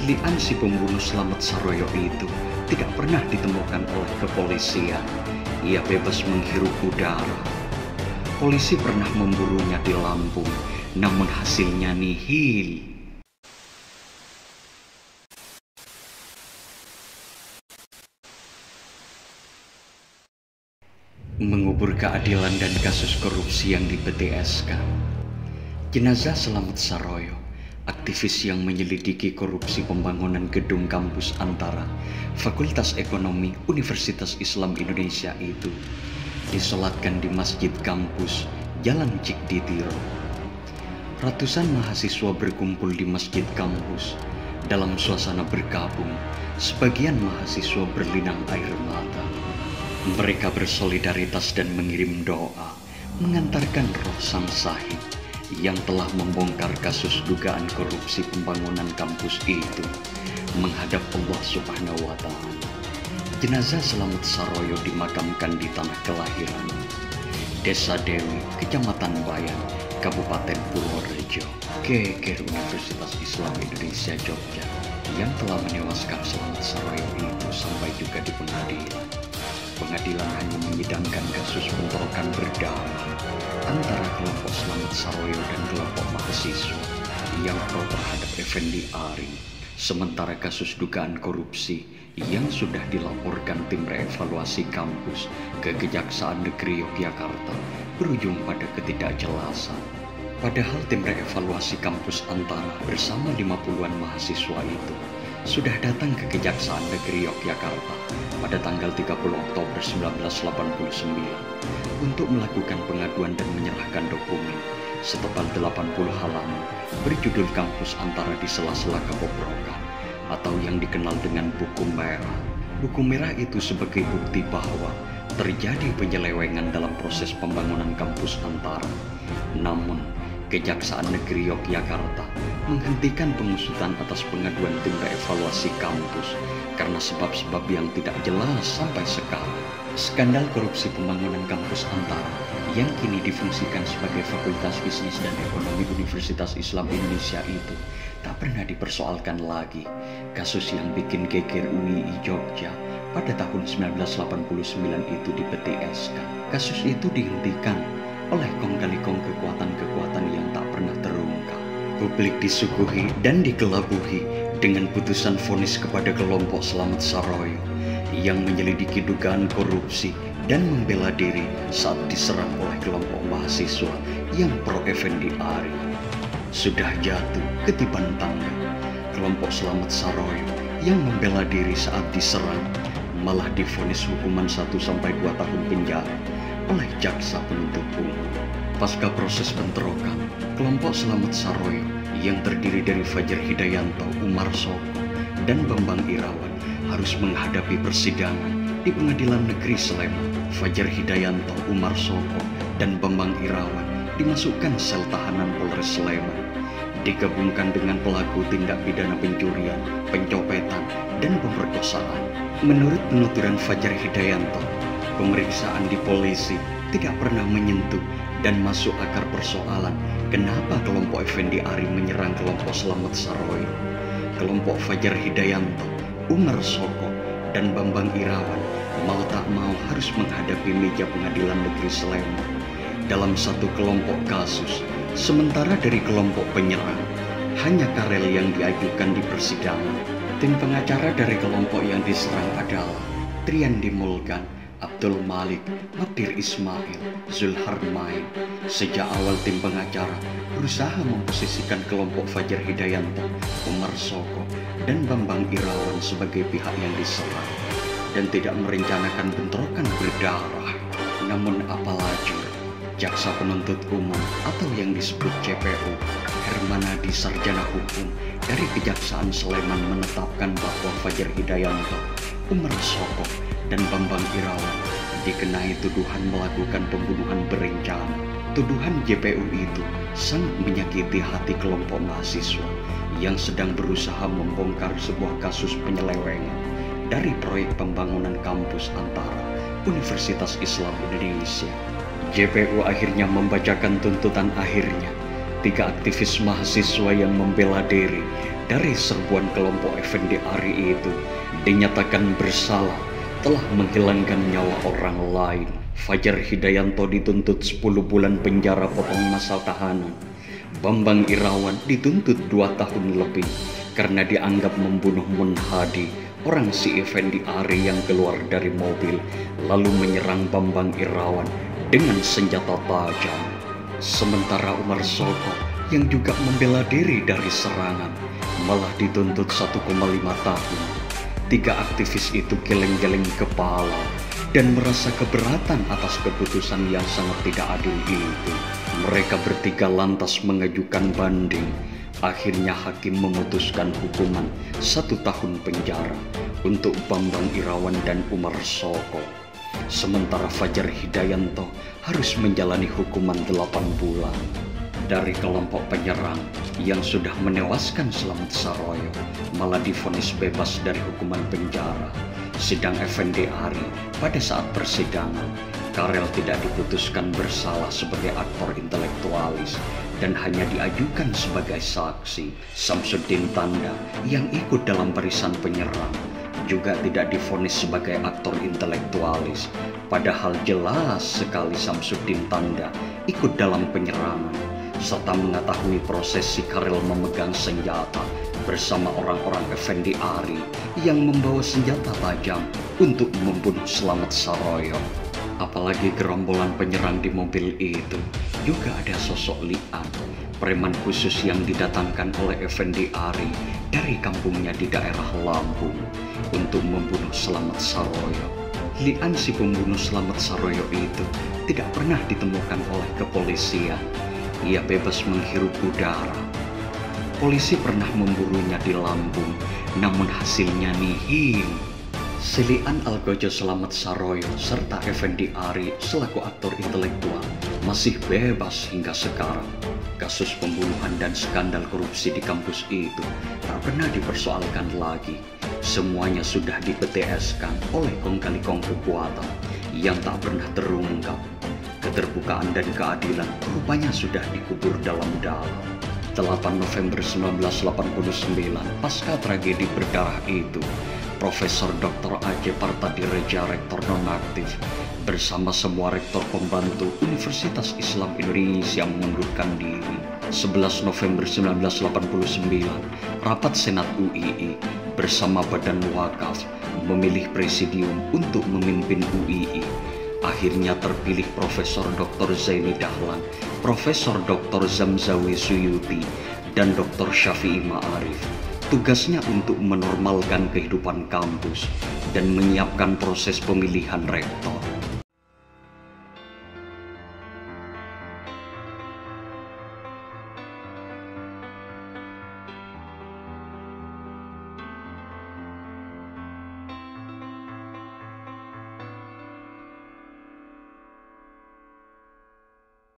Keahlian si pembunuh Slamet Saroyo itu tidak pernah ditemukan oleh kepolisian. Ia bebas menghirup udara. Polisi pernah memburunya di Lampung, namun hasilnya nihil. Mengubur keadilan dan kasus korupsi yang di PTSK. Jenazah Slamet Saroyo, aktivis yang menyelidiki korupsi pembangunan gedung kampus Antara Fakultas Ekonomi Universitas Islam Indonesia itu, disolatkan di masjid kampus Jalan Cikditiro. Ratusan mahasiswa berkumpul di masjid kampus dalam suasana berkabung. Sebagian mahasiswa berlinang air mata. Mereka bersolidaritas dan mengirim doa mengantarkan roh sang sahid yang telah membongkar kasus dugaan korupsi pembangunan kampus itu menghadap Allah Subhanahu wa Ta'ala. Jenazah Slamet Saroyo dimakamkan di tanah kelahiran, Desa Dewi, Kecamatan Bayan, Kabupaten Purworejo. Geger Universitas Islam Indonesia Jogja yang telah menewaskan Slamet Saroyo itu sampai juga di pengadilan. Pengadilan hanya menyidangkan kasus bentrokan berdarah antara kelompok Slamet Saroyo dan kelompok mahasiswa yang pro terhadap Effendi Ari. Sementara kasus dugaan korupsi yang sudah dilaporkan tim reevaluasi kampus ke Kejaksaan Negeri Yogyakarta berujung pada ketidakjelasan. Padahal tim reevaluasi kampus Antara bersama 50-an mahasiswa itu sudah datang ke Kejaksaan Negeri Yogyakarta pada tanggal 30 Oktober 1989 untuk melakukan pengaduan dan menyerahkan dokumen setebal 80 halaman berjudul Kampus Antara di Sela-sela Kebobrokan atau yang dikenal dengan buku merah. Buku merah itu sebagai bukti bahwa terjadi penyelewengan dalam proses pembangunan kampus Antara. Namun, Kejaksaan Negeri Yogyakarta menghentikan pengusutan atas pengaduan tim reevaluasi kampus karena sebab-sebab yang tidak jelas sampai sekarang. Skandal korupsi pembangunan kampus Antara yang kini difungsikan sebagai Fakultas Bisnis dan Ekonomi Universitas Islam Indonesia itu tak pernah dipersoalkan lagi. Kasus yang bikin geger UII Jogja pada tahun 1989 itu di PTSK. Kasus itu dihentikan oleh kong kali kong kekuatan-kekuatan yang tak pernah terungkap. Publik disuguhi dan dikelabuhi dengan putusan vonis kepada kelompok Slamet Saroyo yang menyelidiki dugaan korupsi dan membela diri saat diserang oleh kelompok mahasiswa yang pro Effendi Ari. Sudah jatuh ketiban tangga, kelompok Slamet Saroyo yang membela diri saat diserang malah divonis hukuman 1-2 tahun penjara oleh jaksa penuntut umum. Pasca proses bentrokan, kelompok Slamet Saroyo yang terdiri dari Fajar Hidayanto, Umar Soko, dan Bambang Irawan harus menghadapi persidangan di Pengadilan Negeri Sleman. Fajar Hidayanto, Umar Soko, dan Bambang Irawan dimasukkan sel tahanan Polres Sleman, digabungkan dengan pelaku tindak pidana pencurian, pencopetan, dan pemerkosaan. Menurut penuturan Fajar Hidayanto, pemeriksaan di polisi tidak pernah menyentuh dan masuk akar persoalan kenapa kelompok Effendi Ari menyerang kelompok Slamet Saroyo. Kelompok Fajar Hidayanto, Umar Soko, dan Bambang Irawan mau tak mau harus menghadapi meja Pengadilan Negeri Sleman dalam satu kelompok kasus. Sementara dari kelompok penyerang hanya Karel yang diajukan di persidangan. Tim pengacara dari kelompok yang diserang adalah Triandi Mulgan, Abdul Malik, Magdir Ismail, Zulharmain. Sejak awal tim pengacara berusaha memposisikan kelompok Fajar Hidayanto, Umar Soko, dan Bambang Irawan sebagai pihak yang diserang dan tidak merencanakan bentrokan berdarah. Namun apalagi jaksa penuntut umum atau yang disebut CPU, Hermanadi Sarjana Hukum dari Kejaksaan Sleman menetapkan bahwa Fajar Hidayanto, Umar Soko, dan Bambang Irawan dikenai tuduhan melakukan pembunuhan berencana. Tuduhan JPU itu sangat menyakiti hati kelompok mahasiswa yang sedang berusaha membongkar sebuah kasus penyelewengan dari proyek pembangunan kampus Antara Universitas Islam Indonesia. JPU akhirnya membacakan tuntutan akhirnya. 3 aktivis mahasiswa yang membela diri dari serbuan kelompok Effendi Ari itu dinyatakan bersalah telah menghilangkan nyawa orang lain. Fajar Hidayanto dituntut 10 bulan penjara potong masa tahanan. Bambang Irawan dituntut 2 tahun lebih karena dianggap membunuh Munhadi, orang si Effendi Ari yang keluar dari mobil lalu menyerang Bambang Irawan dengan senjata tajam. Sementara Umar Soko yang juga membela diri dari serangan malah dituntut 1,5 tahun. 3 aktivis itu geleng-geleng kepala dan merasa keberatan atas keputusan yang sangat tidak adil itu. Mereka bertiga lantas mengajukan banding. Akhirnya hakim memutuskan hukuman 1 tahun penjara untuk Bambang Irawan dan Umar Soko. Sementara Fajar Hidayanto harus menjalani hukuman 8 bulan. Dari kelompok penyerang yang sudah menewaskan Slamet Saroyo malah divonis bebas dari hukuman penjara. Sidang Effendi Ari pada saat persidangan, Karel tidak diputuskan bersalah sebagai aktor intelektualis dan hanya diajukan sebagai saksi. Samsudin Tanda yang ikut dalam barisan penyerang juga tidak divonis sebagai aktor intelektualis, padahal jelas sekali Samsudin Tanda ikut dalam penyerangan serta mengetahui proses si Karel memegang senjata bersama orang-orang Effendi Ari yang membawa senjata tajam untuk membunuh Slamet Saroyo. Apalagi gerombolan penyerang di mobil itu juga ada sosok Lian, preman khusus yang didatangkan oleh Effendi Ari dari kampungnya di daerah Lampung untuk membunuh Slamet Saroyo. Lian si pembunuh Slamet Saroyo itu tidak pernah ditemukan oleh kepolisian. Ia bebas menghirup udara. Polisi pernah memburunya di Lampung, namun hasilnya nihil. Lian Algojo Slamet Saroyo serta Effendi Ari selaku aktor intelektual masih bebas hingga sekarang. Kasus pembunuhan dan skandal korupsi di kampus itu tak pernah dipersoalkan lagi. Semuanya sudah di-PTS-kan oleh kong-kali-kong kekuatan yang tak pernah terungkap. Keterbukaan dan keadilan rupanya sudah dikubur dalam-dalam. 8 November 1989, pasca tragedi berdarah itu, Profesor Dr. A.J. Partadireja, rektor nonaktif, bersama semua rektor pembantu Universitas Islam Indonesia mengundurkan diri. 11 November 1989, rapat Senat UII bersama Badan Wakaf memilih presidium untuk memimpin UII. Akhirnya terpilih Profesor Dr. Zaini Dahlan, Profesor Dr. Zamzawi Suyuti, dan Dr. Syafi'i Ma'arif. Tugasnya untuk menormalkan kehidupan kampus dan menyiapkan proses pemilihan rektor.